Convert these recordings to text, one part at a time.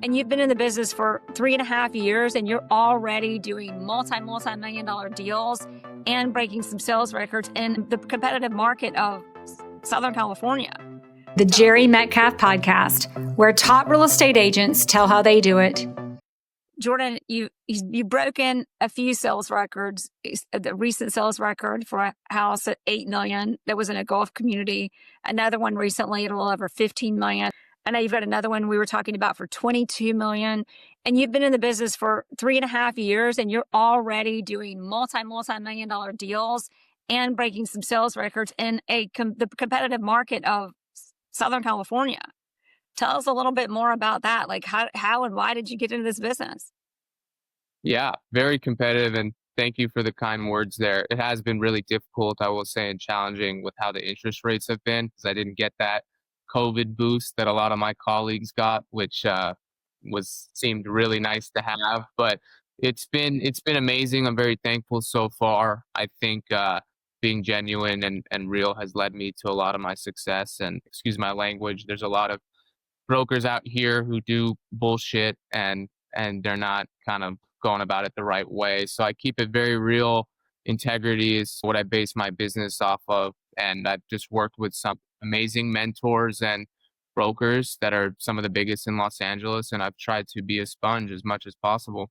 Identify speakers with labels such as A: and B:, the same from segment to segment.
A: And you've been in the business for 3.5 years and you're already doing multi-million dollar deals and breaking some sales records in the competitive market of Southern California. The Jere Metcalf Podcast, where top real estate agents tell how they do it. Jordan, you've broken a few sales records. The recent sales record for a house at $8 million that was in a Gulf community. Another one recently at a little over $15 million. I know you've got another one we were talking about for $22 million. And you've been in the business for 3.5 years and you're already doing multi-million dollar deals and breaking some sales records in the competitive market of Southern California. Tell us a little bit more about that. Like how and why did you get into this business?
B: Yeah, very competitive. And thank you for the kind words there. It has been really difficult, I will say, and challenging with how the interest rates have been, because I didn't get that COVID boost that a lot of my colleagues got, which seemed really nice to have. But it's been amazing. I'm very thankful so far. I think being genuine and real has led me to a lot of my success. And excuse my language, there's a lot of brokers out here who do bullshit and they're not kind of going about it the right way. So I keep it very real. Integrity is what I base my business off of. And I've just worked with some amazing mentors and brokers that are some of the biggest in Los Angeles. And I've tried to be a sponge as much as possible.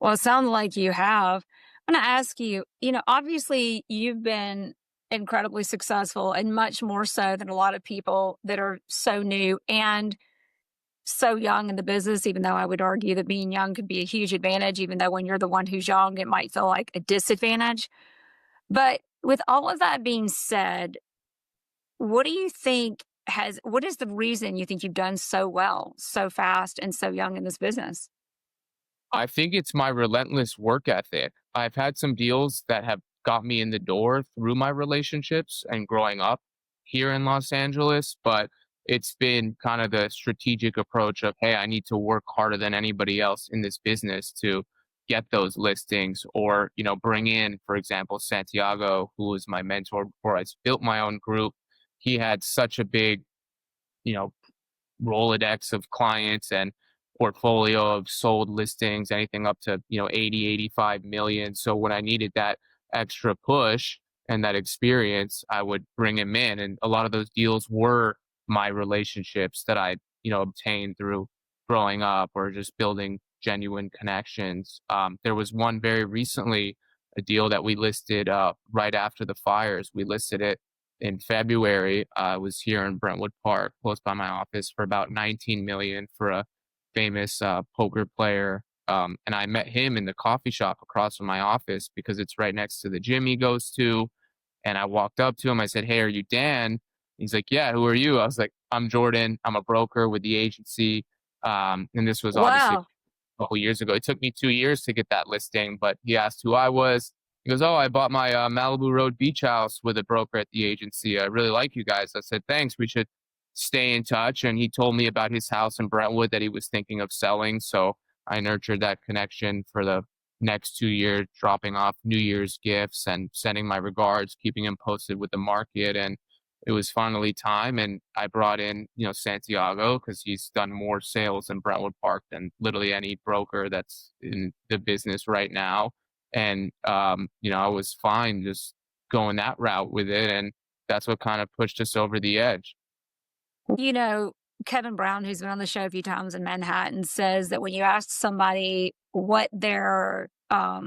A: Well, it sounds like you have. I'm going to ask you, obviously you've been incredibly successful and much more so than a lot of people that are so new and so young in the business, even though I would argue that being young could be a huge advantage, even though when you're the one who's young, it might feel like a disadvantage. But with all of that being said, what do you think what is the reason you think you've done so well, so fast and so young in this business?
B: I think it's my relentless work ethic. I've had some deals that have got me in the door through my relationships and growing up here in Los Angeles, but it's been kind of the strategic approach of, hey, I need to work harder than anybody else in this business to get those listings or, bring in, for example, Santiago, who was my mentor before I built my own group. He had such a big, Rolodex of clients and portfolio of sold listings, anything up to, 80, 85 million. So when I needed that extra push and that experience, I would bring him in. And a lot of those deals were my relationships that I, obtained through growing up or just building genuine connections. There was one very recently, a deal that we listed right after the fires. We listed it in February. I was here in Brentwood Park, close by my office, for about 19 million for a famous poker player. And I met him in the coffee shop across from my office because it's right next to the gym he goes to. And I walked up to him. I said, "Hey, are you Dan?" He's like, "Yeah, who are you?" I was like, "I'm Jordan. I'm a broker with the agency." And this was obviously a couple years ago. It took me 2 years to get that listing, but he asked who I was. He goes, "Oh, I bought my Malibu Road beach house with a broker at the agency. I really like you guys." I said, "Thanks. We should stay in touch." And he told me about his house in Brentwood that he was thinking of selling. So I nurtured that connection for the next 2 years, dropping off New Year's gifts and sending my regards, keeping him posted with the market. And it was finally time. And I brought in, Santiago, because he's done more sales in Brentwood Park than literally any broker that's in the business right now. And, I was fine just going that route with it. And that's what kind of pushed us over the edge.
A: Kevin Brown, who's been on the show a few times in Manhattan, says that when you ask somebody what their, I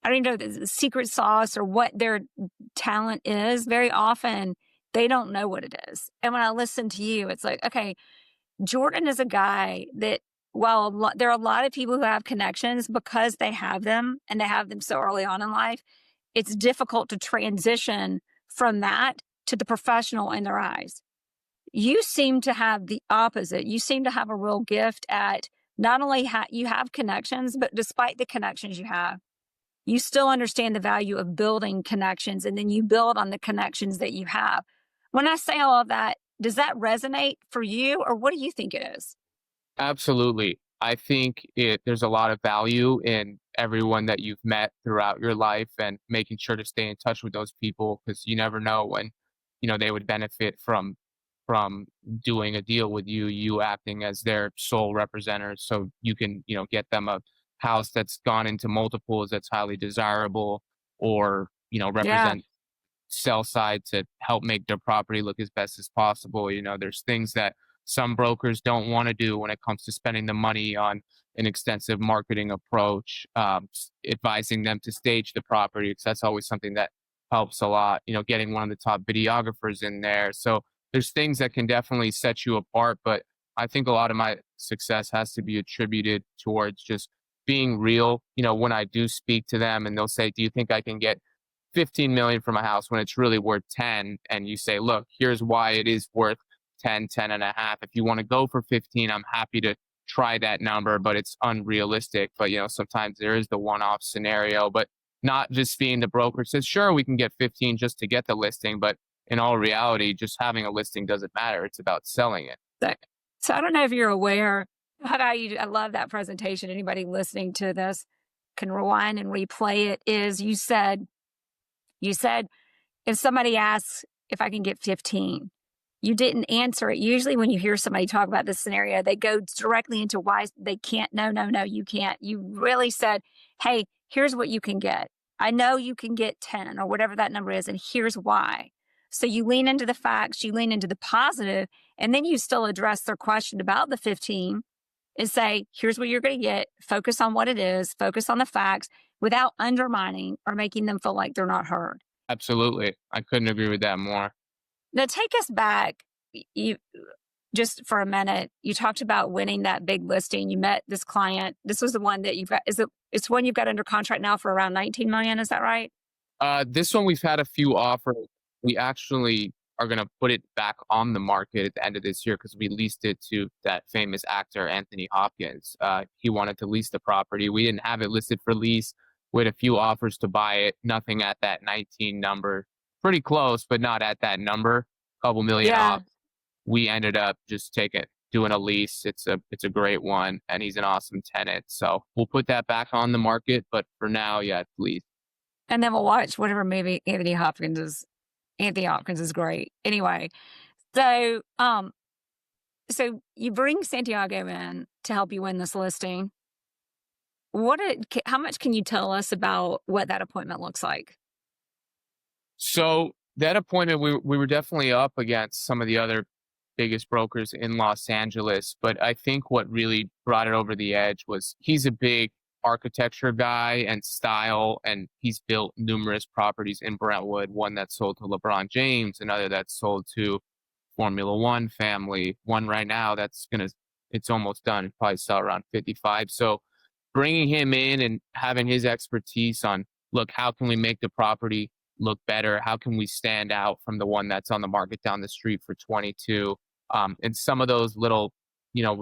A: don't even know, the secret sauce or what their talent is, very often they don't know what it is. And when I listen to you, it's like, okay, Jordan is a guy that while there are a lot of people who have connections because they have them and they have them so early on in life, it's difficult to transition from that to the professional in their eyes. You seem to have the opposite. You seem to have a real gift at not only you have connections, but despite the connections you have, you still understand the value of building connections, and then you build on the connections that you have. When I say all of that, does that resonate for you, or what do you think it is?
B: Absolutely. I think there's a lot of value in everyone that you've met throughout your life and making sure to stay in touch with those people, because you never know when, they would benefit from from doing a deal with you, you acting as their sole representative. So you can, get them a house that's gone into multiples that's highly desirable, or,
A: Yeah.
B: represent sell side to help make their property look as best as possible. There's things that some brokers don't want to do when it comes to spending the money on an extensive marketing approach, advising them to stage the property, because that's always something that helps a lot, getting one of the top videographers in there. So there's things that can definitely set you apart, but I think a lot of my success has to be attributed towards just being real. When I do speak to them and they'll say, do you think I can get 15 million from a house when it's really worth 10? And you say, look, here's why it is worth 10, 10 and a half. If you want to go for 15, I'm happy to try that number, but it's unrealistic. But, sometimes there is the one-off scenario, but not just being the broker says, sure, we can get 15 just to get the listing. But in all reality, just having a listing doesn't matter. It's about selling it.
A: So I don't know if you're aware how I love that presentation. Anybody listening to this can rewind and replay it. You said, if somebody asks if I can get 15, you didn't answer it. Usually when you hear somebody talk about this scenario, they go directly into why they can't. No, you can't. You really said, hey, here's what you can get. I know you can get 10 or whatever that number is, and here's why. So you lean into the facts, you lean into the positive, and then you still address their question about the 15 and say, here's what you're going to get. Focus on what it is, focus on the facts without undermining or making them feel like they're not heard.
B: Absolutely. I couldn't agree with that more.
A: Now take us back. You just for a minute, you talked about winning that big listing. You met this client. This was the one that you've got. It's one you've got under contract now for around 19 million. Is that right?
B: This one, we've had a few offers. We actually are going to put it back on the market at the end of this year because we leased it to that famous actor, Anthony Hopkins. He wanted to lease the property. We didn't have it listed for lease. We had a few offers to buy it, nothing at that 19 number. Pretty close, but not at that number. Couple million off. We ended up just doing a lease. It's a great one, and he's an awesome tenant. So we'll put that back on the market, but for now, yeah, it's leased.
A: And then we'll watch whatever movie Anthony Hopkins is. Anthony Hopkins is great. Anyway, so so you bring Santiago in to help you win this listing. How much can you tell us about what that appointment looks like?
B: So that appointment, we were definitely up against some of the other biggest brokers in Los Angeles, but I think what really brought it over the edge was he's a big architecture guy and style, and he's built numerous properties in Brentwood, one that's sold to LeBron James, another that's sold to Formula One family, one right now it's almost done, it'll probably sell around 55. So bringing him in and having his expertise on, look, how can we make the property look better? How can we stand out from the one that's on the market down the street for 22? And some of those little,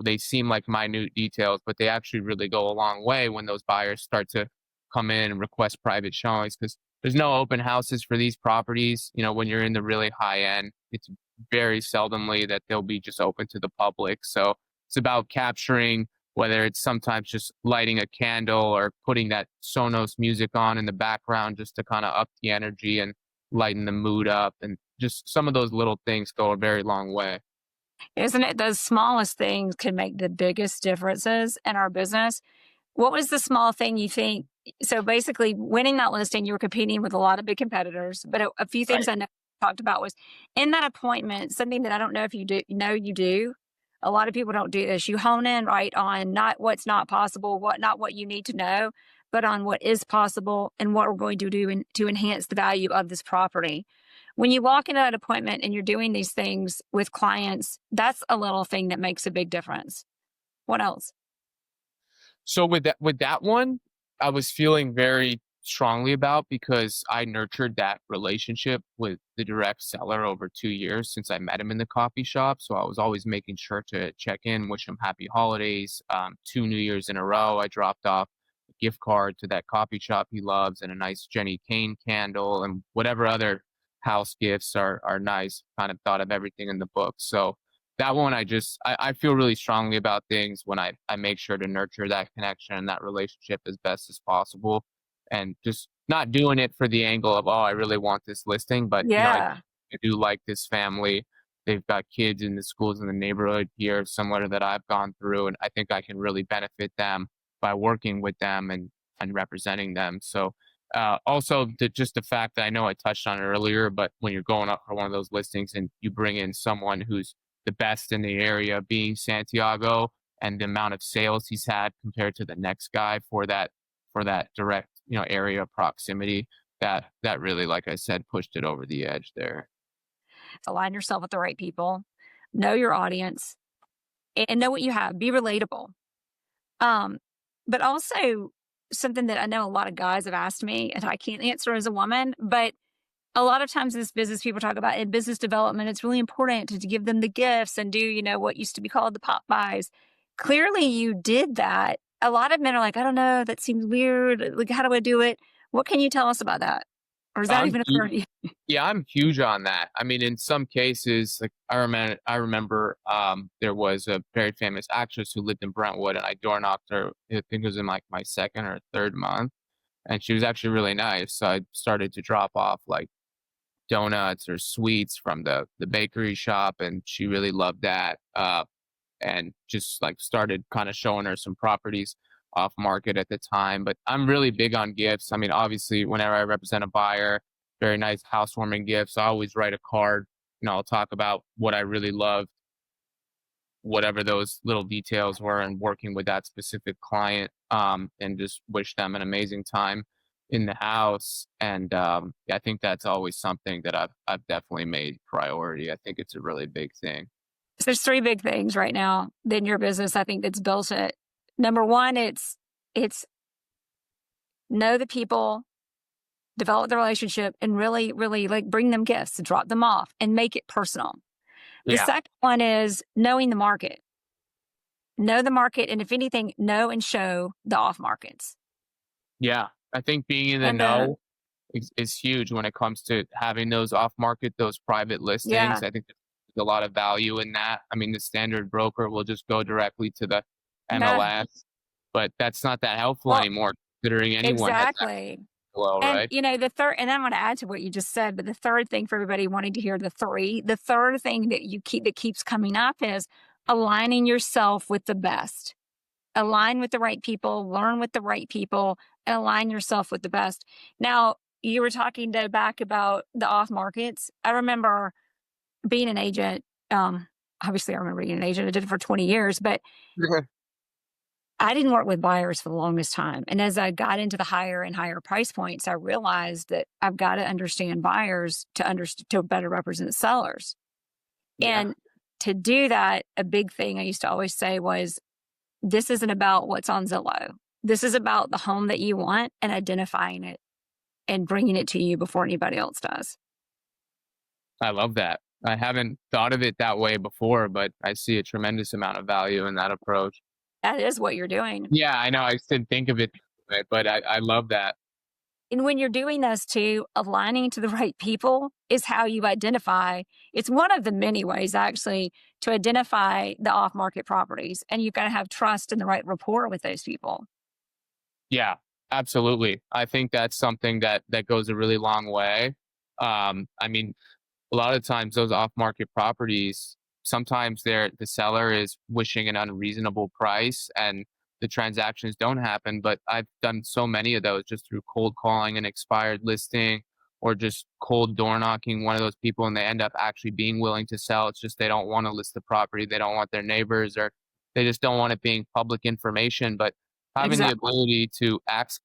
B: they seem like minute details, but they actually really go a long way when those buyers start to come in and request private showings, because there's no open houses for these properties. When you're in the really high end, it's very seldomly that they'll be just open to the public. So it's about capturing, whether it's sometimes just lighting a candle or putting that Sonos music on in the background just to kind of up the energy and lighten the mood up. And just some of those little things go a very long way.
A: Isn't it? Those smallest things can make the biggest differences in our business. What was the small thing you think? So basically, winning that listing, you were competing with a lot of big competitors. But a few things I know you talked about was in that appointment, something that I don't know if you do. You do. A lot of people don't do this. You hone in right on not what's not possible, not what you need to know, but on what is possible and what we're going to do to enhance the value of this property. When you walk into that appointment and you're doing these things with clients, that's a little thing that makes a big difference. What else?
B: So with that one, I was feeling very strongly about, because I nurtured that relationship with the direct seller over 2 years since I met him in the coffee shop. So I was always making sure to check in, wish him happy holidays. 2 New Years in a row, I dropped off a gift card to that coffee shop he loves and a nice Jenny Kane candle and whatever other house gifts are nice. Kind of thought of everything in the book. So that one, I feel really strongly about things when I make sure to nurture that connection and that relationship as best as possible, and just not doing it for the angle of, oh, I really want this listing, but I do like this family. they've got kids in the schools in the neighborhood here, similar to that I've gone through, and I think I can really benefit them by working with them and representing them. So also, just the fact that I know I touched on it earlier, but when you're going up for one of those listings and you bring in someone who's the best in the area, being Santiago, and the amount of sales he's had compared to the next guy for that direct area proximity, that really, like I said, pushed it over the edge there.
A: Align yourself with the right people, know your audience, and know what you have. Be relatable. Um, but also something that I know a lot of guys have asked me, and I can't answer as a woman, but a lot of times this business people talk about in business development, it's really important to give them the gifts and do, what used to be called the pop buys. Clearly you did that. A lot of men are like, I don't know, that seems weird. Like, how do I do it? What can you tell us about that? Or is that
B: I'm
A: even
B: hu-
A: occur to you?
B: yeah, I'm huge on that. I mean, in some cases, like I remember there was a very famous actress who lived in Brentwood, and I door knocked her. I think it was in like my second or third month, and she was actually really nice. So I started to drop off like donuts or sweets from the bakery shop, and she really loved that. And just like started kind of showing her some properties off market at the time. But I'm really big on gifts. I mean, obviously, whenever I represent a buyer, very nice housewarming gifts. I always write a card. I'll talk about what I really loved, whatever those little details were, and working with that specific client, and just wish them an amazing time in the house. And yeah, I think that's always something that I've definitely made priority. I think it's a really big thing.
A: So there's three big things right now in your business, I think, that's built it. Number one, it's know the people, develop the relationship, and really, really like bring them gifts, drop them off, and make it personal. The
B: Yeah.
A: second one is knowing the market. Know the market, and if anything, know and show the off markets.
B: Yeah. I think being in the
A: And the
B: know is huge when it comes to having those off market, those private listings.
A: yeah,
B: I think there's a lot of value in that. I mean, the standard broker will just go directly to the
A: yeah.
B: MLS, but that's not that helpful
A: Well,
B: anymore, considering anyone has access
A: exactly.
B: to oil,
A: And
B: right?
A: the third, and I'm going to add to what you just said, but the third thing for everybody wanting to hear the third thing that keeps coming up is aligning yourself with the best. Align with the right people, learn with the right people, and align yourself with the best. Now, you were talking to back about the off markets. I remember being an agent. Obviously, I remember being an agent. I did it for 20 years, but I didn't work with buyers for the longest time. And as I got into the higher and higher price points, I realized that I've got to understand buyers to better represent sellers.
B: Yeah.
A: And to do that, a big thing I used to always say was, this isn't about what's on Zillow. This is about the home that you want and identifying it and bringing it to you before anybody else does.
B: I love that. I haven't thought of it that way before, but I see a tremendous amount of value in that approach.
A: That is what you're doing.
B: Yeah, I know. I just didn't think of it that way, but I love that.
A: And when you're doing those two, aligning to the right people is how you identify. It's one of the many ways, actually, to identify the off market properties. And you've got to have trust and the right rapport with those people.
B: Yeah, absolutely. I think that's something that goes a really long way. I mean, a lot of times those off-market properties, sometimes the seller is wishing an unreasonable price and the transactions don't happen. But I've done so many of those just through cold calling an expired listing, or just cold door knocking one of those people, and they end up actually being willing to sell. It's just they don't want to list the property. They don't want their neighbors, or they just don't want it being public information. But having the
A: Exactly.
B: ability to access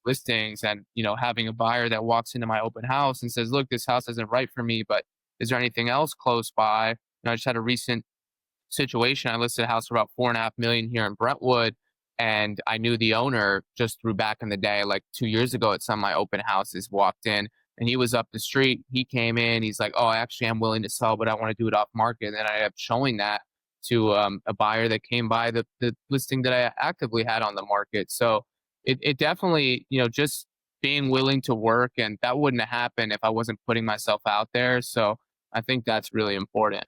B: listings, and having a buyer that walks into my open house and says, look, this house isn't right for me, but is there anything else close by? I just had a recent situation. I listed a house for about 4.5 million here in Brentwood, and I knew the owner just through back in the day, like 2 years ago at some of my open houses. Walked in, and he was up the street. He came in, he's like, oh, actually I'm willing to sell, but I want to do it off market. And then I ended up showing that to a buyer that came by the listing that I actively had on the market. So it definitely, just being willing to work, and that wouldn't have happened if I wasn't putting myself out there. So I think that's really important.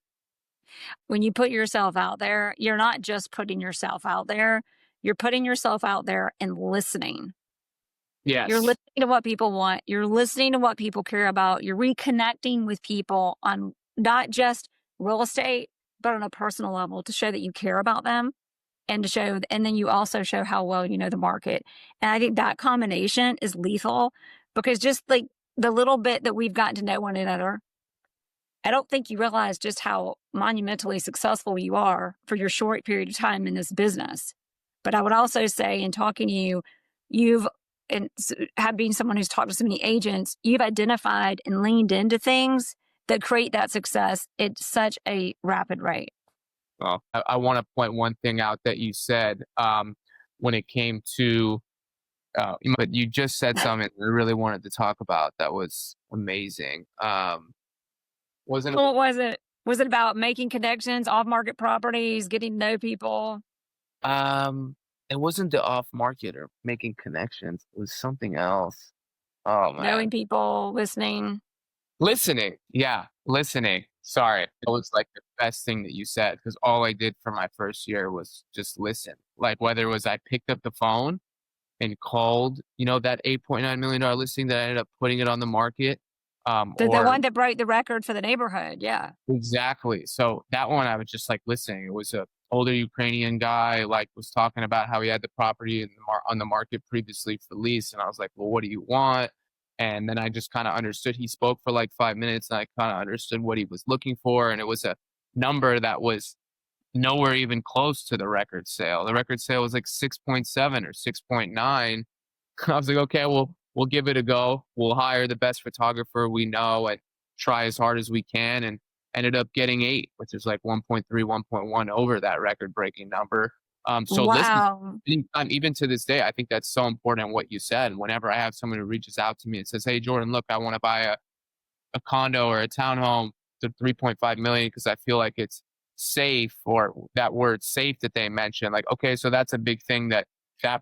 A: When you put yourself out there, you're not just putting yourself out there, you're putting yourself out there and listening. You're
B: Yes.
A: listening to what people want. You're listening to what people care about. You're reconnecting with people on not just real estate, but on a personal level to show that you care about them and to show, and then you also show how well you know the market. And I think that combination is lethal because just like the little bit that we've gotten to know one another, I don't think you realize just how monumentally successful you are for your short period of time in this business. But I would also say, in talking to you, you've, and have been someone who's talked to so many agents, you've identified and leaned into things that create that success at such a rapid rate.
B: Well, I want to point one thing out that you said when it came to, but you just said something I really wanted to talk about that was amazing. Wasn't it?
A: What was it? Was it about making connections, off-market properties, getting to know people?
B: It wasn't the off market or making connections. It was something else. Oh
A: Knowing
B: man.
A: people, listening.
B: Listening. Yeah, listening. Sorry. It was like the best thing that you said because all I did for my first year was just listen. Like whether it was I picked up the phone and called, that $8.9 million listing that I ended up putting it on the market.
A: The
B: Or
A: one that broke the record for the neighborhood. Yeah.
B: exactly. So that one I was just like listening. It was a older Ukrainian guy, like was talking about how he had the property on the market previously for lease, and I was like, "Well, what do you want?" And then I just kind of understood. He spoke for like 5 minutes, and I kind of understood what he was looking for, and it was a number that was nowhere even close to the record sale. The record sale was like 6.7 or 6.9. I was like, okay, we'll give it a go. We'll hire the best photographer we know and try as hard as we can. And ended up getting 8, which is like 1.3, 1.1 over that record breaking number. So listen,
A: Wow.
B: even to this day, I think that's so important what you said. And whenever I have someone who reaches out to me and says, hey, Jordan, look, I want to buy a condo or a townhome to 3.5 million because I feel like it's safe, or that word safe that they mentioned, like, okay, so that's a big thing that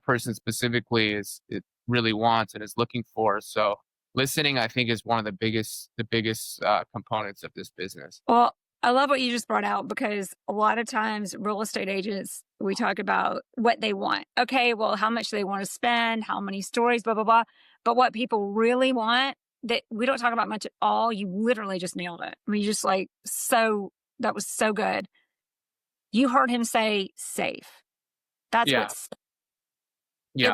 B: person specifically it really wants and is looking for. So listening, I think, is one of the biggest components of this business.
A: Well, I love what you just brought out because a lot of times real estate agents, we talk about what they want. Okay, well, how much they want to spend, how many stories, blah, blah, blah. But what people really want that we don't talk about much at all, you literally just nailed it. I mean, you just like, that was so good. You heard him say safe. That's
B: Yeah.
A: what's
B: Yeah.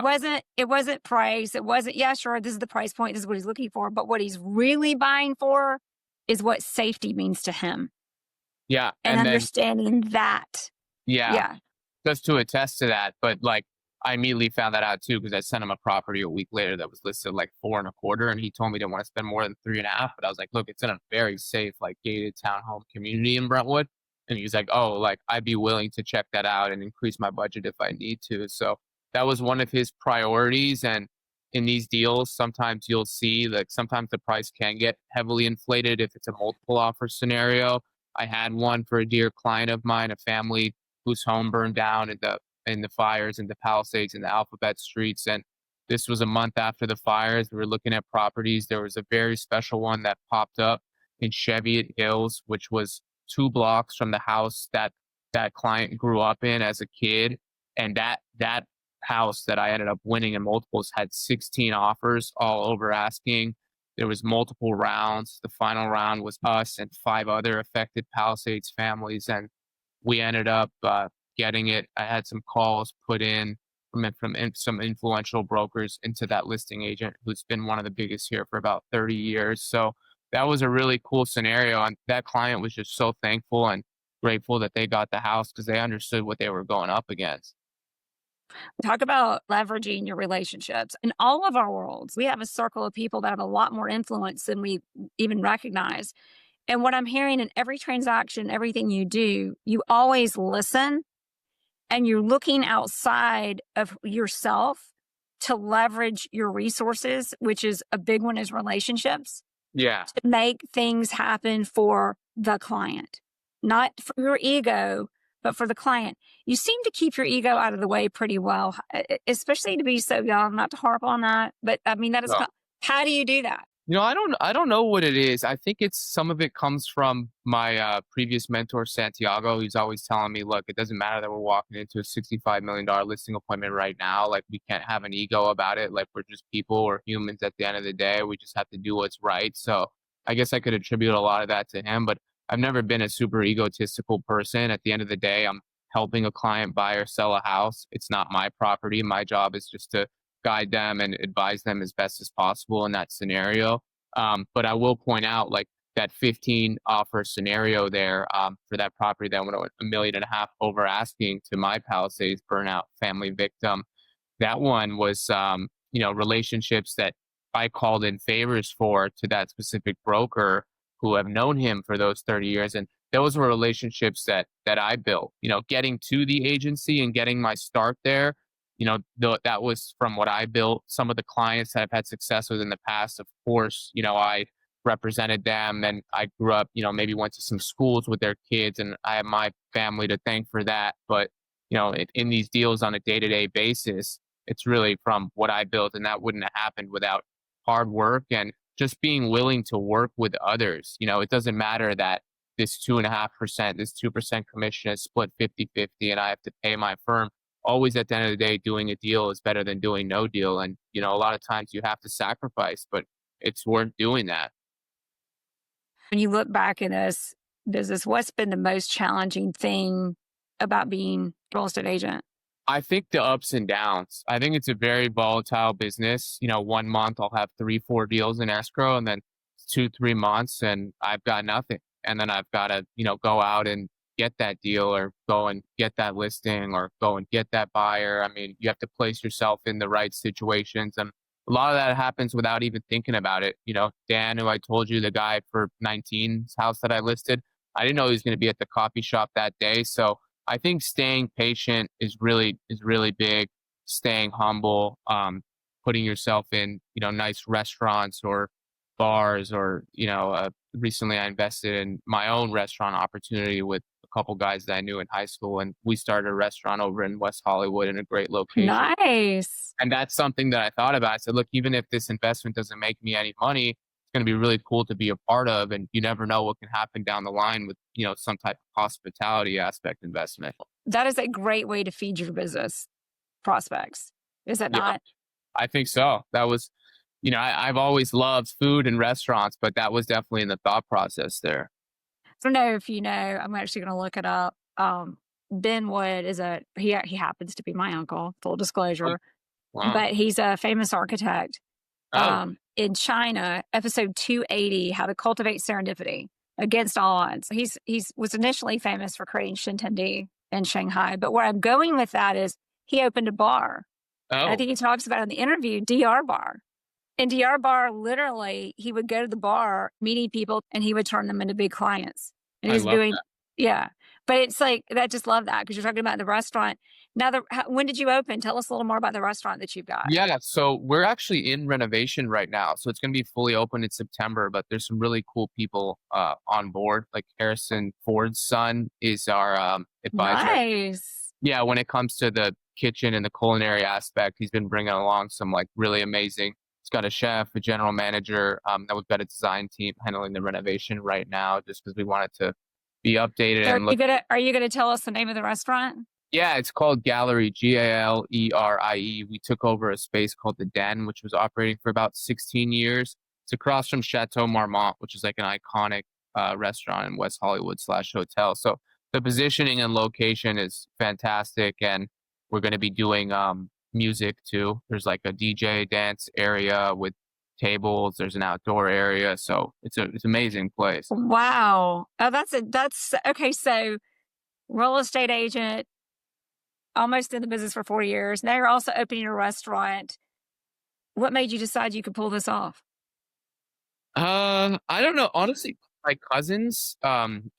A: It wasn't price. It wasn't, yeah, sure, this is the price point, this is what he's looking for. But what he's really buying for is what safety means to him.
B: Yeah.
A: And
B: And then,
A: understanding that.
B: yeah,
A: Yeah.
B: just to attest to that. But like, I immediately found that out too because I sent him a property a week later that was listed like 4.25, and he told me he didn't want to spend more than 3.5. But I was like, look, it's in a very safe, like gated townhome community in Brentwood. And he's like, oh, like I'd be willing to check that out and increase my budget if I need to. So that was one of his priorities. And in these deals, sometimes you'll see like sometimes the price can get heavily inflated if it's a multiple offer scenario. I had one for a dear client of mine, a family whose home burned down in the fires in the Palisades and the Alphabet Streets. And this was a month after the fires. We were looking at properties. There was a very special one that popped up in Cheviot Hills, which was 2 blocks from the house that client grew up in as a kid. And that house that I ended up winning in multiples had 16 offers, all over asking. There was multiple rounds. The final round was us and 5 other affected Palisades families, and we ended up getting it. I had some calls put in from some influential brokers into that listing agent who's been one of the biggest here for about 30 years. So that was a really cool scenario, and that client was just so thankful and grateful that they got the house because they understood what they were going up against.
A: Talk about leveraging your relationships. In all of our worlds, we have a circle of people that have a lot more influence than we even recognize. And what I'm hearing in every transaction, everything you do, you always listen and you're looking outside of yourself to leverage your resources, which is a big one, is relationships,
B: Yeah.
A: to make things happen for the client, not for your ego, but for the client. You seem to keep your ego out of the way pretty well, especially to be so young, not to harp on that. But I mean, that is,
B: No.
A: how do you do that?
B: I don't know what it is. I think it's some of it comes from my previous mentor, Santiago. He's always telling me, look, it doesn't matter that we're walking into a $65 million listing appointment right now. Like, we can't have an ego about it. Like, we're just people or humans at the end of the day. We just have to do what's right. So I guess I could attribute a lot of that to him. But I've never been a super egotistical person. At the end of the day, I'm helping a client buy or sell a house. It's not my property. My job is just to guide them and advise them as best as possible in that scenario. But I will point out, like, that 15 offer scenario there, for that property that went $1.5 million over asking to my Palisades burnout family victim. That one was, relationships that I called in favors for to that specific broker who have known him for those 30 years. And those were relationships that I built, getting to the agency and getting my start there. That was from what I built. Some of the clients that I've had success with in the past, of course, I represented them, and I grew up, maybe went to some schools with their kids, and I have my family to thank for that. But, in these deals on a day-to-day basis, it's really from what I built, and that wouldn't have happened without hard work and just being willing to work with others. It doesn't matter that this 2.5%, this 2% commission is split 50-50, and I have to pay my firm. Always at the end of the day, doing a deal is better than doing no deal. And, a lot of times you have to sacrifice, but it's worth doing that.
A: When you look back in this business, what's been the most challenging thing about being a real estate agent?
B: I think the ups and downs. I think it's a very volatile business. 1 month I'll have 3-4 deals in escrow, and then 2-3 months and I've got nothing. And then I've got to, go out and get that deal, or go and get that listing, or go and get that buyer. I mean, you have to place yourself in the right situations. And a lot of that happens without even thinking about it. Dan, who I told you, the guy for 19's house that I listed, I didn't know he was going to be at the coffee shop that day. So I think staying patient is really big. Staying humble, putting yourself in, nice restaurants or bars, or, recently I invested in my own restaurant opportunity with a couple guys that I knew in high school, and we started a restaurant over in West Hollywood in a great location.
A: Nice.
B: And that's something that I thought about. I said, look, even if this investment doesn't make me any money, it's going to be really cool to be a part of. And you never know what can happen down the line with, some type of hospitality aspect investment.
A: That is a great way to feed your business prospects. Is that not?
B: I think so. That was, I've always loved food and restaurants, but that was definitely in the thought process there.
A: I don't know if you know, I'm actually going to look it up. Ben Wood is he happens to be my uncle, full disclosure,
B: Wow.
A: but he's a famous architect.
B: Oh.
A: In China, episode 280, How to Cultivate Serendipity Against All Odds. He's was initially famous for creating Shintendi in Shanghai, but where I'm going with that is he opened a bar. I think he talks about in the interview, DR Bar. In DR Bar, literally, he would go to the bar, meeting people, and he would turn them into big clients. And he's doing,
B: that.
A: Yeah. But it's like, I just love that, because you're talking about the restaurant. Now, when did you open? Tell us a little more about the restaurant that you've got.
B: Yeah, so we're actually in renovation right now. So it's going to be fully open in September, but there's some really cool people on board. Like Harrison Ford's son is our advisor.
A: Nice.
B: Yeah, when it comes to the kitchen and the culinary aspect, he's been bringing along some like really amazing. He's got a chef, a general manager. Now we've got a design team handling the renovation right now, just because we want it to be updated.
A: So
B: and
A: are you gonna tell us the name of the restaurant?
B: Yeah, it's called Gallery, Galerie. We took over a space called The Den, which was operating for about 16 years. It's across from Chateau Marmont, which is like an iconic restaurant in West Hollywood / hotel. So the positioning and location is fantastic, and we're going to be doing music too. There's like a DJ dance area with tables. There's an outdoor area, so it's an amazing place.
A: Wow. Oh, that's okay. So, real estate agent, almost in the business for 4 years. Now you're also opening a restaurant. What made you decide you could pull this off?
B: I don't know. Honestly, my cousins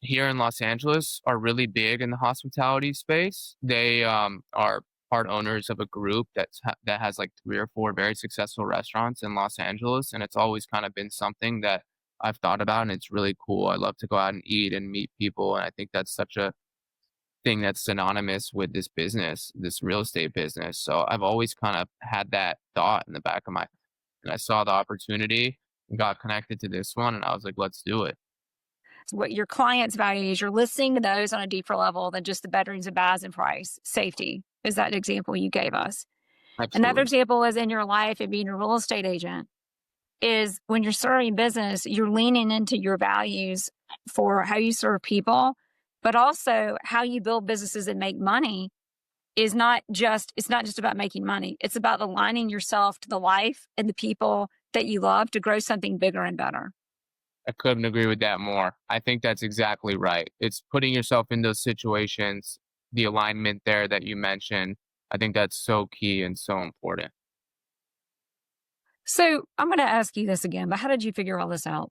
B: here in Los Angeles are really big in the hospitality space. They are part owners of a group that has like 3 or 4 very successful restaurants in Los Angeles, and it's always kind of been something that I've thought about, and it's really cool. I love to go out and eat and meet people, and I think that's such a thing that's synonymous with this business, this real estate business. So I've always kind of had that thought in the back of my, and I saw the opportunity and got connected to this one, and I was like, let's do it.
A: What your clients value is you're listening to those on a deeper level than just the bedrooms and baths and price. Safety is that example you gave us.
B: Absolutely.
A: Another example is in your life of being a real estate agent. is when you're serving business, you're leaning into your values for how you serve people, but also how you build businesses and make money it's not just about making money. It's about aligning yourself to the life and the people that you love to grow something bigger and better.
B: I couldn't agree with that more. I think that's exactly right. It's putting yourself in those situations, the alignment there that you mentioned. I think that's so key and so important.
A: So I'm going to ask you this again, but how did you figure all this out?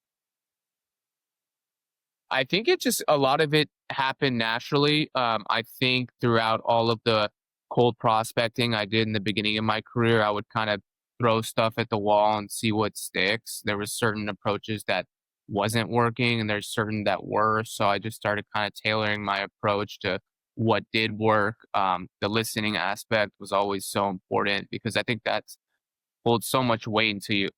B: I think it just a lot of it happened naturally. I think throughout all of the cold prospecting I did in the beginning of my career, I would kind of throw stuff at the wall and see what sticks. There was certain approaches that wasn't working, and there's certain that were. So I just started kind of tailoring my approach to what did work. The listening aspect was always so important because I think that's holds so much weight into you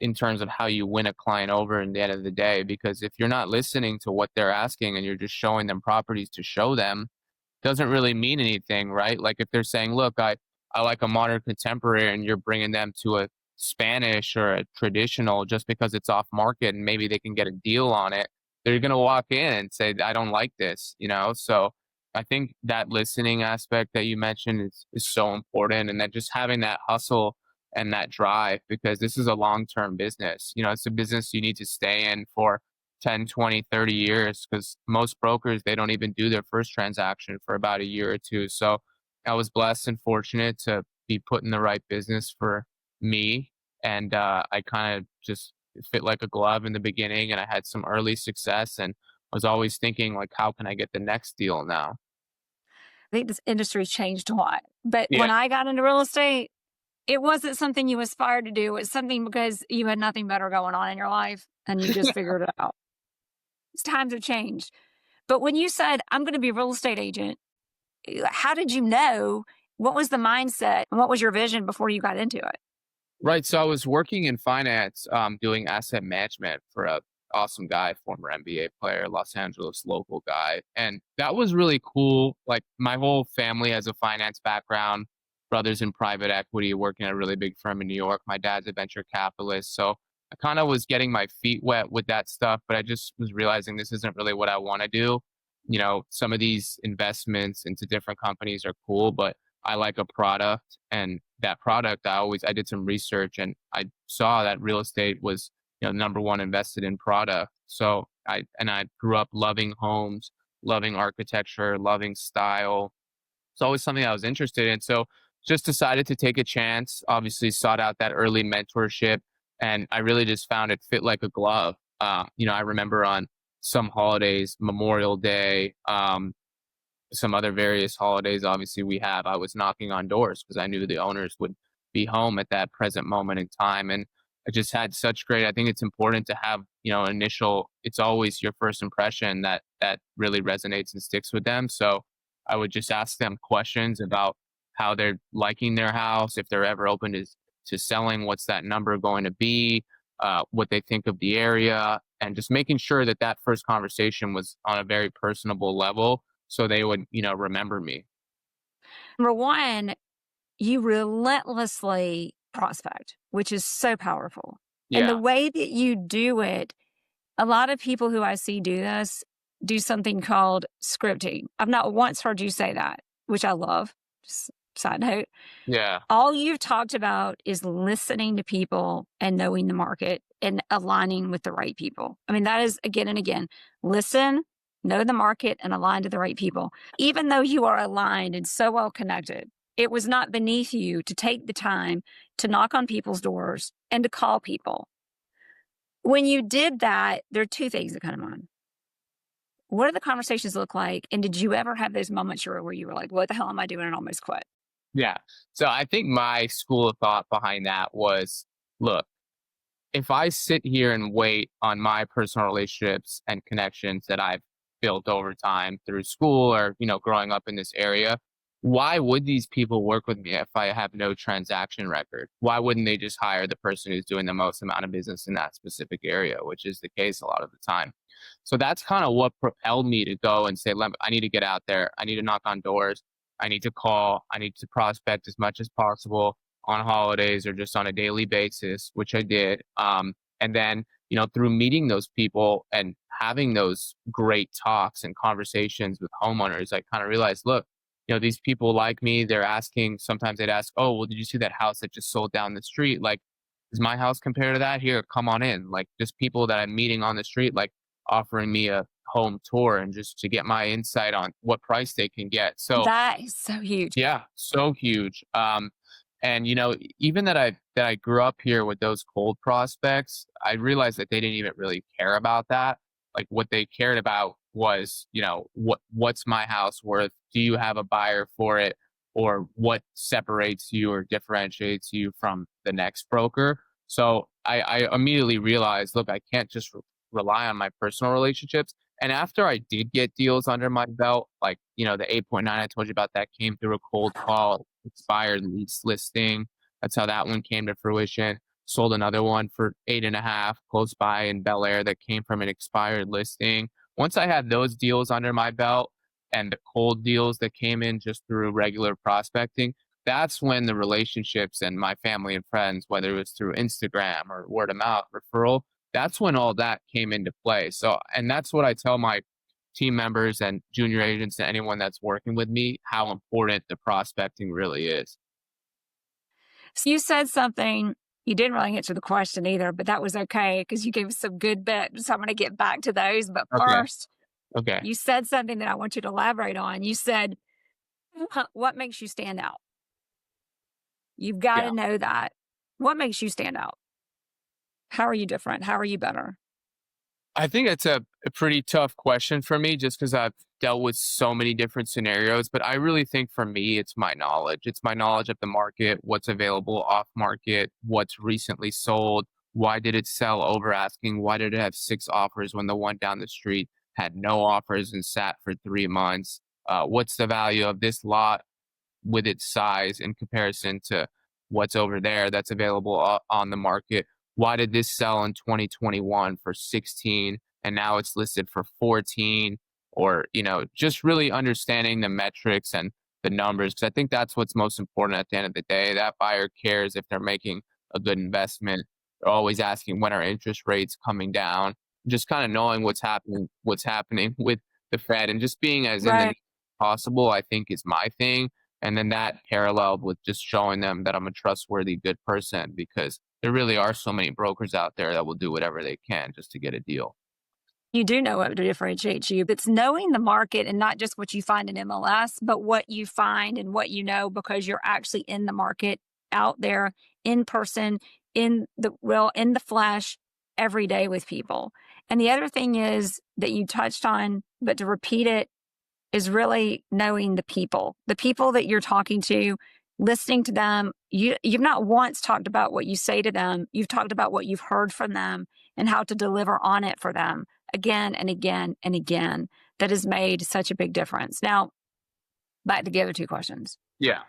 B: in terms of how you win a client over in the end of the day. Because if you're not listening to what they're asking and you're just showing them properties to show them, doesn't really mean anything, right? Like if they're saying, look, I like a modern contemporary and you're bringing them to a Spanish or a traditional just because it's off market and maybe they can get a deal on it, they're going to walk in and say, I don't like this, you know? So I think that listening aspect that you mentioned is so important. And then just having that hustle and that drive because this is a long-term business. You know, it's a business you need to stay in for 10, 20, 30 years because most brokers, they don't even do their first transaction for about a year or two. So I was blessed and fortunate to be put in the right business for me. And I kind of just fit like a glove in the beginning and I had some early success and was always thinking like, how can I get the next deal now?
A: I think this industry's changed a lot. But
B: Yeah.
A: when I got into real estate, it wasn't something you aspired to do. It was something because you had nothing better going on in your life and you just figured it out. Times have changed. But when you said, I'm going to be a real estate agent, how did you know? What was the mindset? And what was your vision before you got into it?
B: Right. So I was working in finance, doing asset management for a awesome guy, former NBA player, Los Angeles local guy. And that was really cool. Like my whole family has a finance background, brothers in private equity, working at a really big firm in New York. My dad's a venture capitalist. So I kind of was getting my feet wet with that stuff, but I just was realizing this isn't really what I want to do. You know, some of these investments into different companies are cool, but I like a product and that product I did some research and I saw that real estate was, you know, number one invested in product. So I grew up loving homes, loving architecture, loving style. It's always something I was interested in. So just decided to take a chance, obviously sought out that early mentorship and I really just found it fit like a glove. You know, I remember on some holidays, Memorial Day, some other various holidays obviously I was knocking on doors because I knew the owners would be home at that present moment in time and I just had such great I think it's important to have, you know, initial it's always your first impression that really resonates and sticks with them. So I would just ask them questions about how they're liking their house, if they're ever open to selling, what's that number going to be, what they think of the area, and just making sure that that first conversation was on a very personable level so they would, you know, remember me.
A: Number one, you relentlessly prospect, which is so powerful. And the
B: Yeah.
A: way that you do it, a lot of people who I see do this do something called scripting. I've not once heard you say that, which I love. Just side note.
B: Yeah.
A: All you've talked about is listening to people and knowing the market and aligning with the right people. I mean, that is again and again, listen, know the market and align to the right people. Even though you are aligned and so well connected, it was not beneath you to take the time to knock on people's doors and to call people. When you did that, there are two things that come to mind. What did the conversations look like? And did you ever have those moments where you were like, what the hell am I doing? And almost quit?
B: Yeah. So I think my school of thought behind that was, look, if I sit here and wait on my personal relationships and connections that I've built over time through school or, you know, growing up in this area, why would these people work with me if I have no transaction record? Why wouldn't they just hire the person who's doing the most amount of business in that specific area, which is the case a lot of the time. So that's kind of what propelled me to go and say, I need to get out there. I need to knock on doors. I need to call. I need to prospect as much as possible on holidays or just on a daily basis, which I did. And then, through meeting those people and having those great talks and conversations with homeowners, I kind of realized, look, these people like me. They're asking, sometimes they'd ask, oh, well, did you see that house that just sold down the street? Like, is my house compared to that? Here, come on in. Like, just people that I'm meeting on the street, like offering me a home tour and just to get my insight on what price they can get. So
A: That is so huge.
B: yeah, so huge. And even that I grew up here with those cold prospects, I realized that they didn't even really care about that. Like what they cared about was, what's my house worth? Do you have a buyer for it? Or what separates you or differentiates you from the next broker? So I immediately realized, look, I can't just rely on my personal relationships. And after I did get deals under my belt, like, the 8.9 I told you about, that came through a cold call, expired lease listing. That's how that one came to fruition. Sold another one for 8.5 close by in Bel Air that came from an expired listing. Once I had those deals under my belt and the cold deals that came in just through regular prospecting, that's when the relationships and my family and friends, whether it was through Instagram or word of mouth referral, that's when all that came into play. So, and that's what I tell my team members and junior agents and anyone that's working with me, how important the prospecting really is.
A: So you said something, you didn't really answer the question either, but that was okay because you gave us some good bits. So I'm going to get back to those. But
B: Okay.
A: first,
B: Okay.
A: you said something that I want you to elaborate on. You said, what makes you stand out? You've got
B: Yeah.
A: to know that. What makes you stand out? How are you different? How are you better?
B: I think that's a pretty tough question for me just because I've dealt with so many different scenarios. But I really think for me, it's my knowledge. It's my knowledge of the market, what's available off market, what's recently sold. Why did it sell over asking? Why did it have 6 offers when the one down the street had no offers and sat for 3 months? What's the value of this lot with its size in comparison to what's over there that's available on the market? Why did this sell in 2021 for 16 and now it's listed for 14? Or, just really understanding the metrics and the numbers, because I think that's what's most important at the end of the day. That buyer cares if they're making a good investment. They're always asking, when are interest rates coming down? Just kind of knowing what's happening with the Fed and just being as in the
A: Right.
B: know possible, I think is my thing. And then that paralleled with just showing them that I'm a trustworthy, good person, because there really are so many brokers out there that will do whatever they can just to get a deal.
A: You do know what differentiates you. It's knowing the market and not just what you find in MLS, but what you find and what you know because you're actually in the market, out there, in person, in the flesh, every day with people. And the other thing is that you touched on, but to repeat it, is really knowing the people that you're talking to, listening to them. You've not once talked about what you say to them. You've talked about what you've heard from them and how to deliver on it for them again and again and again. That has made such a big difference. Now, back to the other 2 questions.
B: Yeah.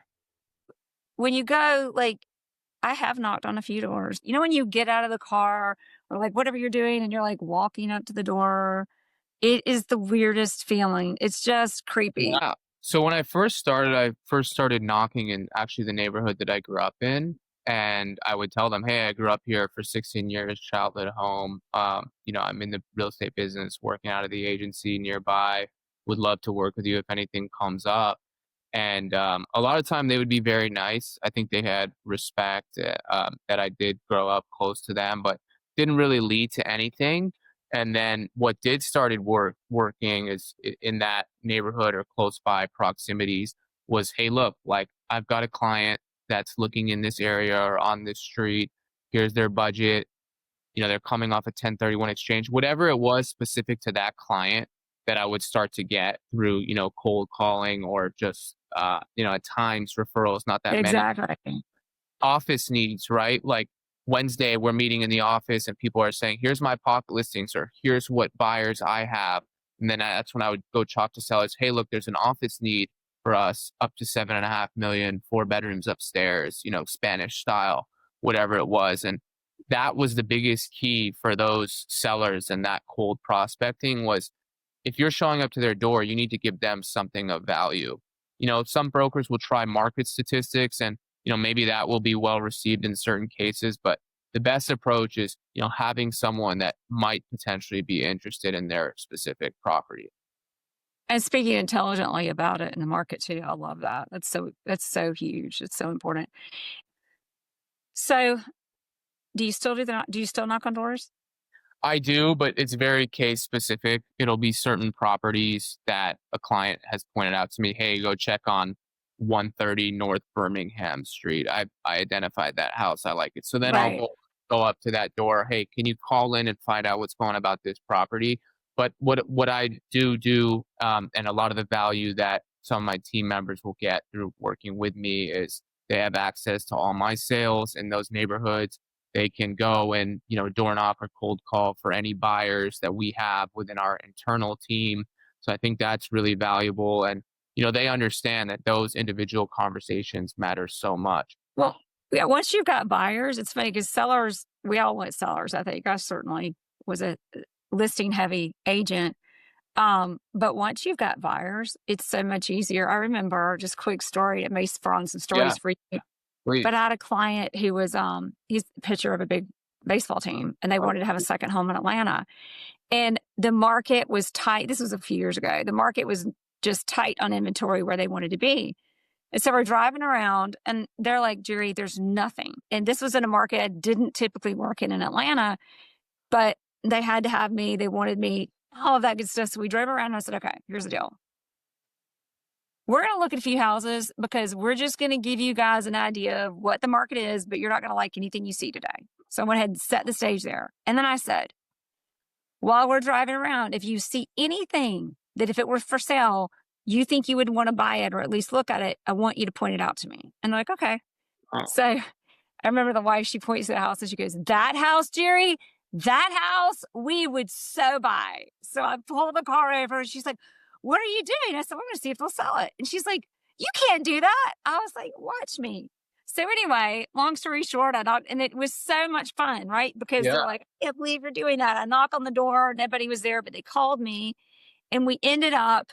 A: When you go, like, I have knocked on a few doors. When you get out of the car or like whatever you're doing and you're like walking up to the door, it is the weirdest feeling. It's just creepy.
B: Yeah. So when I first started knocking in actually the neighborhood that I grew up in. And I would tell them, hey, I grew up here for 16 years, childhood home. I'm in the real estate business, working out of the agency nearby. Would love to work with you if anything comes up. And a lot of time they would be very nice. I think they had respect that I did grow up close to them, but didn't really lead to anything. And then what did started working is in that neighborhood or close by proximities was, hey, look, like I've got a client that's looking in this area or on this street. Here's their budget. They're coming off a 1031 exchange, whatever it was specific to that client that I would start to get through, cold calling or just, at times referrals, not that many.
A: Exactly.
B: Office needs, right? Like Wednesday, we're meeting in the office and people are saying, here's my pocket listings or here's what buyers I have. And then that's when I would go talk to sellers. Hey, look, there's an office need for us up to 7.5 million, 4 bedrooms upstairs, Spanish style, whatever it was. And that was the biggest key for those sellers and that cold prospecting was, if you're showing up to their door, you need to give them something of value. Some brokers will try market statistics and maybe that will be well received in certain cases, but the best approach is, having someone that might potentially be interested in their specific property.
A: And speaking intelligently about it in the market too. I love that. That's so huge. It's so important. So do you still do you still knock on doors?
B: I do, but it's very case specific. It'll be certain properties that a client has pointed out to me, hey, go check on 130 North Birmingham Street. I identified that house. I like it. So then I'll
A: Right.
B: go up to that door. Hey, can you call in and find out what's going on about this property? But what I do, and a lot of the value that some of my team members will get through working with me is they have access to all my sales in those neighborhoods. They can go and, door knock or cold call for any buyers that we have within our internal team. So I think that's really valuable. And, they understand that those individual conversations matter so much.
A: Well, yeah, once you've got buyers, it's funny because sellers, we all want sellers. I think I certainly was a listing heavy agent. But once you've got buyers, it's so much easier. I remember just quick story. It may spawn some
B: Yeah,
A: stories for you.
B: please.
A: But I had a client who was he's a pitcher of a big baseball team, and they wanted to have a second home in Atlanta. And the market was tight. This was a few years ago. The market was just tight on inventory where they wanted to be. And so we're driving around, and they're like, Jere, there's nothing. And this was in a market I didn't typically work in Atlanta, but they had to have me. They wanted me, all of that good stuff. So we drove around, and I said, okay, here's the deal. We're going to look at a few houses because we're just going to give you guys an idea of what the market is, but you're not going to like anything you see today. So I went ahead and set the stage there. And then I said, while we're driving around, if you see anything that if it were for sale, you think you would want to buy it or at least look at it, I want you to point it out to me. And they're like, okay.
B: Oh,
A: So I remember the wife, she points to the house and she goes, that house, Jere, that house we would so buy. So I pull the car over and she's like, what are you doing? I said, we're going to see if they'll sell it. And she's like, you can't do that. I was like, watch me. So anyway, long story short, I knocked, and it was so much fun, right? Because
B: yeah.
A: they're like, I can't believe you're doing that. I knock on the door, nobody was there, but they called me, and we ended up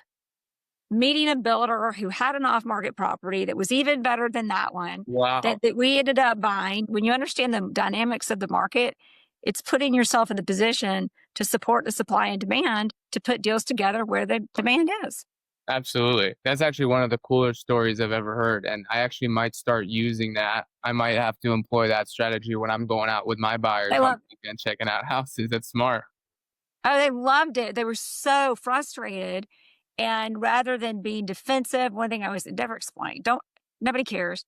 A: meeting a builder who had an off-market property that was even better than that one
B: Wow.
A: that we ended up buying. When you understand the dynamics of the market, it's putting yourself in the position to support the supply and demand to put deals together where the demand is.
B: Absolutely. That's actually one of the cooler stories I've ever heard. And I actually might start using that. I might have to employ that strategy when I'm going out with my buyers
A: They
B: on
A: love,
B: the weekend checking out houses. That's smart.
A: oh, they loved it. They were so frustrated. And rather than being defensive, one thing I always never explain, nobody cares.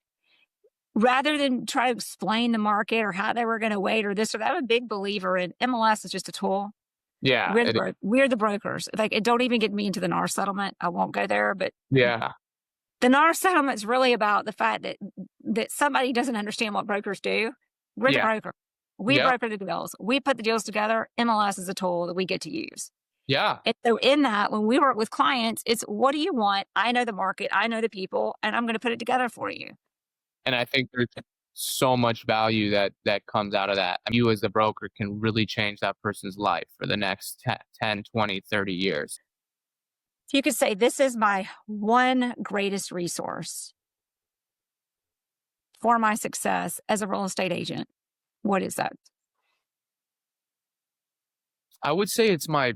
A: Rather than try to explain the market or how they were going to wait or this or that, I'm a big believer in MLS is just a tool.
B: Yeah.
A: We're the brokers. Like, don't even get me into the NAR settlement. I won't go there. But
B: Yeah.
A: the NAR settlement is really about the fact that somebody doesn't understand what brokers do. We're the
B: Yeah.
A: broker. We
B: Yeah.
A: broker the deals. We put the deals together. MLS is a tool that we get to use.
B: Yeah.
A: And so in that, when we work with clients, it's what do you want? I know the market. I know the people, and I'm going to put it together for you.
B: And I think there's so much value that comes out of that. You as the broker can really change that person's life for the next 10, 20, 30 years.
A: If you could say, this is my one greatest resource for my success as a real estate agent, what is that?
B: I would say it's my,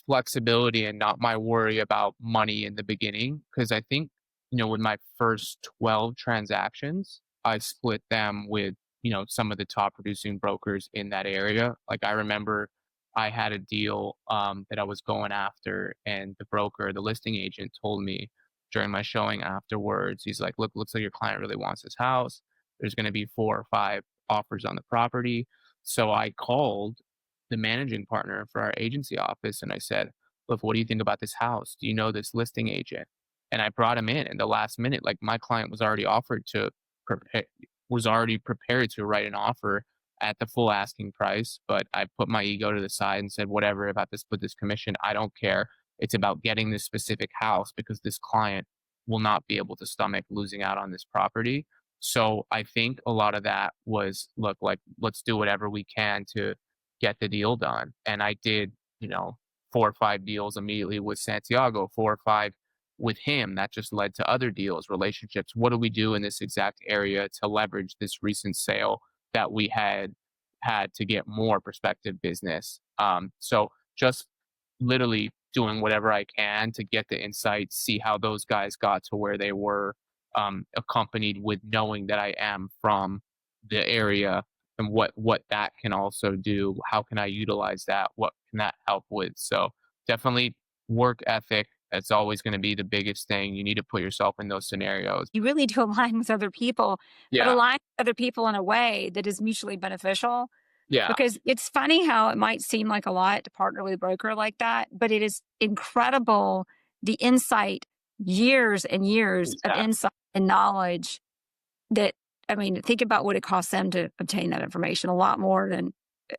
B: flexibility and not my worry about money in the beginning. Because I think, with my first 12 transactions, I split them with, some of the top producing brokers in that area. Like I remember I had a deal that I was going after, and the listing agent told me during my showing afterwards, he's like, look, looks like your client really wants this house. There's going to be 4 or 5 offers on the property. So I called the managing partner for our agency office and I said, look, what do you think about this house? Do you know this listing agent? And I brought him in the last minute. Like my client was already prepared to write an offer at the full asking price. But I put my ego to the side and said, whatever, if I have to split this commission, I don't care. It's about getting this specific house because this client will not be able to stomach losing out on this property. So I think a lot of that was, look, like, let's do whatever we can to get the deal done. And I did, 4 or 5 deals immediately with Santiago, 4 or 5 with him, that just led to other deals, relationships. What do we do in this exact area to leverage this recent sale that we had to get more prospective business? So just literally doing whatever I can to get the insights, see how those guys got to where they were, accompanied with knowing that I am from the area and what that can also do. How can I utilize that? What can that help with? So definitely work ethic. That's always going to be the biggest thing. You need to put yourself in those scenarios.
A: You really do align with other people, but
B: Yeah.
A: align with other people in a way that is mutually beneficial.
B: Yeah.
A: Because it's funny how it might seem like a lot to partner with a broker like that, but it is incredible the insight, years and years of
B: Exactly.
A: insight and knowledge that, I mean, think about what it costs them to obtain that information, a lot more than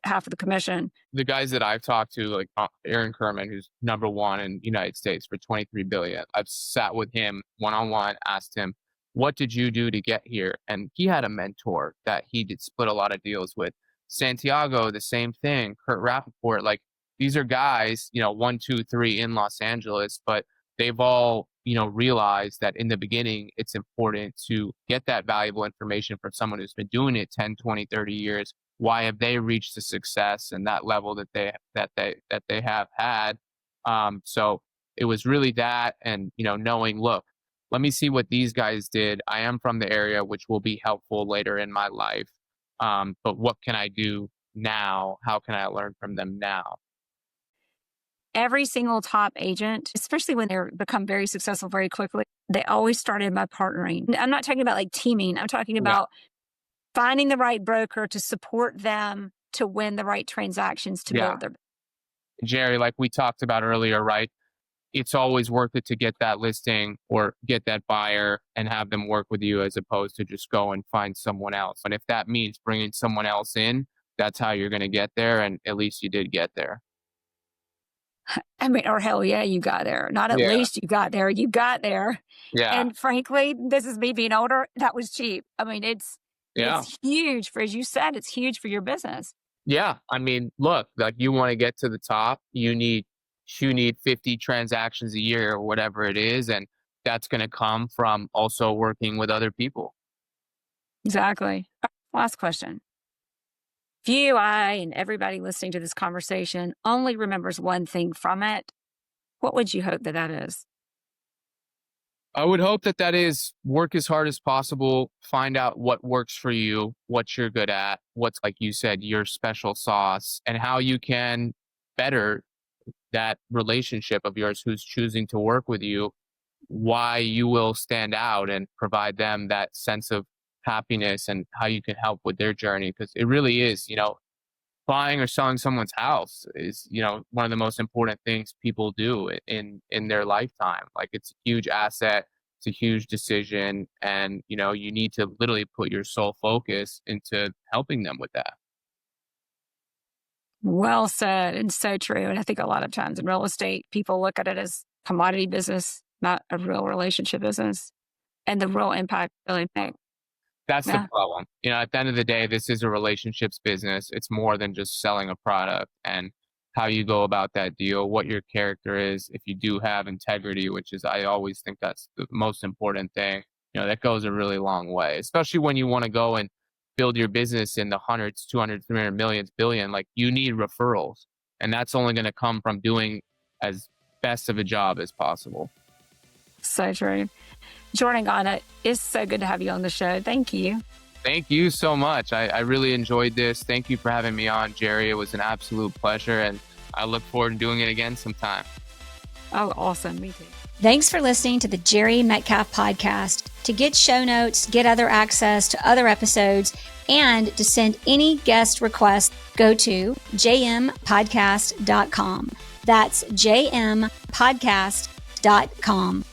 A: half of the commission.
B: The guys that I've talked to, like Aaron Kerman, who's number one in the United States for 23 billion, I've sat with him one-on-one, asked him, what did you do to get here? And he had a mentor that he did split a lot of deals with. Santiago, the same thing. Kurt Rappaport, like these are guys, 1, 2, 3 in Los Angeles, but they've all, realized that in the beginning, it's important to get that valuable information from someone who's been doing it 10, 20, 30 years. Why have they reached the success and that level that they have had? So it was really that, and knowing, look, let me see what these guys did. I am from the area, which will be helpful later in my life. But what can I do now? How can I learn from them now?
A: Every single top agent, especially when they become very successful very quickly, they always started by partnering. I'm not talking about like teaming. I'm talking about finding the right broker to support them to win the right transactions to build their.
B: Jere, like we talked about earlier, right? It's always worth it to get that listing or get that buyer and have them work with you as opposed to just go and find someone else. And if that means bringing someone else in, that's how you're going to get there. And at least you did get there.
A: I mean, or hell yeah, you got there. Not at least you got there. You got there.
B: Yeah.
A: And frankly, this is me being older. That was cheap. I mean, it's huge for, as you said, it's huge for your business.
B: Yeah. I mean, look, like you want to get to the top, you need 50 transactions a year or whatever it is. And that's going to come from also working with other people.
A: Exactly. Last question. If you, I, and everybody listening to this conversation only remembers one thing from it, what would you hope that that is?
B: I would hope that that is work as hard as possible, find out what works for you, what you're good at, what's, like you said, your special sauce, and how you can better that relationship of yours who's choosing to work with you, why you will stand out and provide them that sense of happiness and how you can help with their journey. Because it really is, buying or selling someone's house is, one of the most important things people do in their lifetime. Like it's a huge asset. It's a huge decision. And, you need to literally put your sole focus into helping them with that.
A: Well said, and so true. And I think a lot of times in real estate, people look at it as commodity business, not a real relationship business, and the real impact really make.
B: That's the problem. At the end of the day, this is a relationships business. It's more than just selling a product, and how you go about that deal, what your character is. If you do have integrity, which is, I always think that's the most important thing, that goes a really long way, especially when you want to go and build your business in the hundreds, 200, 300 millions, billion. Like you need referrals, and that's only going to come from doing as best of a job as possible.
A: So true. Jordan Gonda, it's so good to have you on the show. Thank you.
B: Thank you so much. I really enjoyed this. Thank you for having me on, Jere. It was an absolute pleasure, and I look forward to doing it again sometime.
A: Oh, awesome. Me too.
C: Thanks for listening to the Jere Metcalf podcast. To get show notes, get other access to other episodes, and to send any guest requests, go to jmpodcast.com. That's jmpodcast.com.